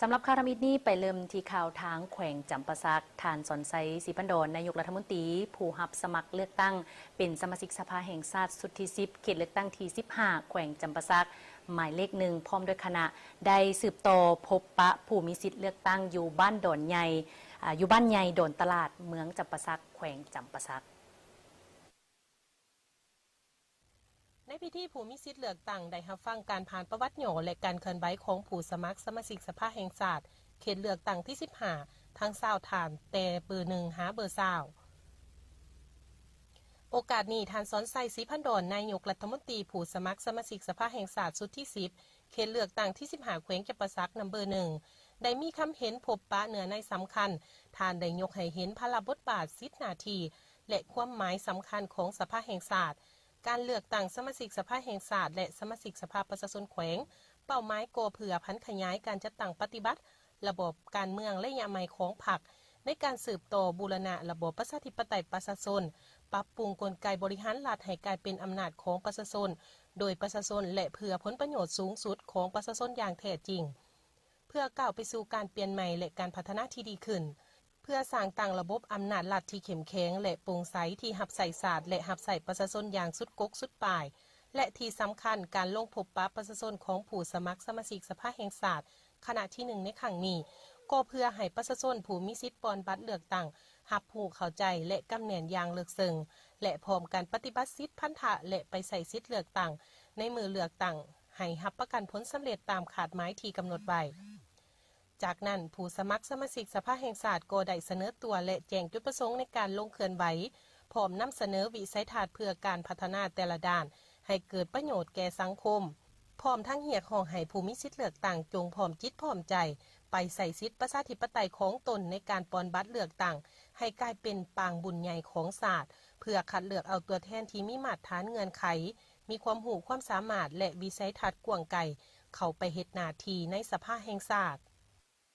สำหรับข่าวทมิตนี้ไปเริ่มที่ข่าวทางแขวงจำปาสักทานสอนไซศรีพันดรนายกรัฐมนตรีผู้รับสมัครเลือกตั้งเป็นสมาชิกสภาแห่งชาติสุดที่10เขตเลือกตั้งที่15แขวงจำปาสักหมายเลข1พร้อมด้วยคณะได้สืบต่อพบปะผู้มีสิทธิ์เลือกตั้งอยู่บ้านดอนใหญ่อยู่บ้านใหญ่ดอนตลาดเมืองจำปาสักแขวงจำปาสักในพิธีผู้มีสิทธิ์เลือกตั้งได้รับฟังการผ่านประวัติหย่อและการเคลื่อนไหวของผู้สมัครสมาชิกสภาแห่งชาติเขตเลือกตั้งที่15ทั้ง20ฐานแต่เบอร์1หาเบอร์20โอกาสนี้ท่านสอนไซศรีพันดรนายกรัฐมนตรีผู้สมัครสมาชิกสภาแห่งชาติสุดที่10เขตเลือกตั้งที่15แขวงจำปาสักเบอร์1ได้มีคำเห็นพบปะเนื้อในสำคัญท่านได้ยกให้เห็นพระบทบาท10หน้าที่และความหมายสำคัญของสภาแห่งชาติการเลือกตั้งสมาชิกสภาแห่งชาติและสมาชิกสภาประชาชนแขวงเป้าหมายก่อเพื่อพันขยายการจัดตั้งปฏิบัติระบบการเมืองระยะใหม่ของพรรคในการสืบต่อบูรณะระบบประชาธิปไตยประชาชนปรับปรุงกลไกบริหารรัฐให้กลายเป็นอำนาจของประชาชนโดยประชาชนและเพื่อผลประโยชน์สูงสุดของประชาชนอย่างแท้จริงเพื่อก้าวไปสู่การเปลี่ยนใหม่และการพัฒนาที่ดีขึ้นเพื่อสร้างตั้งระบบอำนาจรัฐที่เข้มแข็งและโปร่งใสที่รับใส่ศาสตร์และรับใส่ประชาชนอย่างสุดกกสุดปลายและที่สำคัญการลงพบปะประชาชนของผู้สมัครสมาชิกสภาแห่งชาติขณะที่1ในครั้งนี้ก็เพื่อให้ประชาชนผู้มีสิทธิ์ปอนบัตรเลือกตั้งรับรู้เข้าใจและกำแหน่งอย่างลึกซึ้งและพร้อมการปฏิบัติสิทธิพันธะและไปใส่สิทธิ์เลือกตั้งในมือเลือกตั้งให้รับประกันผลสำเร็จตามขาดหมายที่กำหนดไว้จากนั้นผู้สมัครสมาชิกสภาแห่งชาติก็ได้เสนอตัวและแจ้งจุดประสงค์ในการลงเคลื่อนไหวพร้อมนำเสนอวิสัยทัศน์เพื่อการพัฒนาแต่ละด้านให้เกิดประโยชน์แก่สังคมพร้อมทั้งเรียกร้องให้ผู้มีสิทธิ์เลือกตั้งจงพร้อมจิตพร้อมใจไปใส่สิทธิประชาธิปไตยของตนในการปอนบัตรเลือกตั้งให้กลายเป็นปางบุญใหญ่ของชาติเพื่อคัดเลือกเอาตัวแทนที่มีมาตรฐานเงื่อนไขมีความรู้ความสามารถและวิสัยทัศน์กว้างไกลเข้าไปเฮ็ดหน้าที่ในสภาแห่งชาติ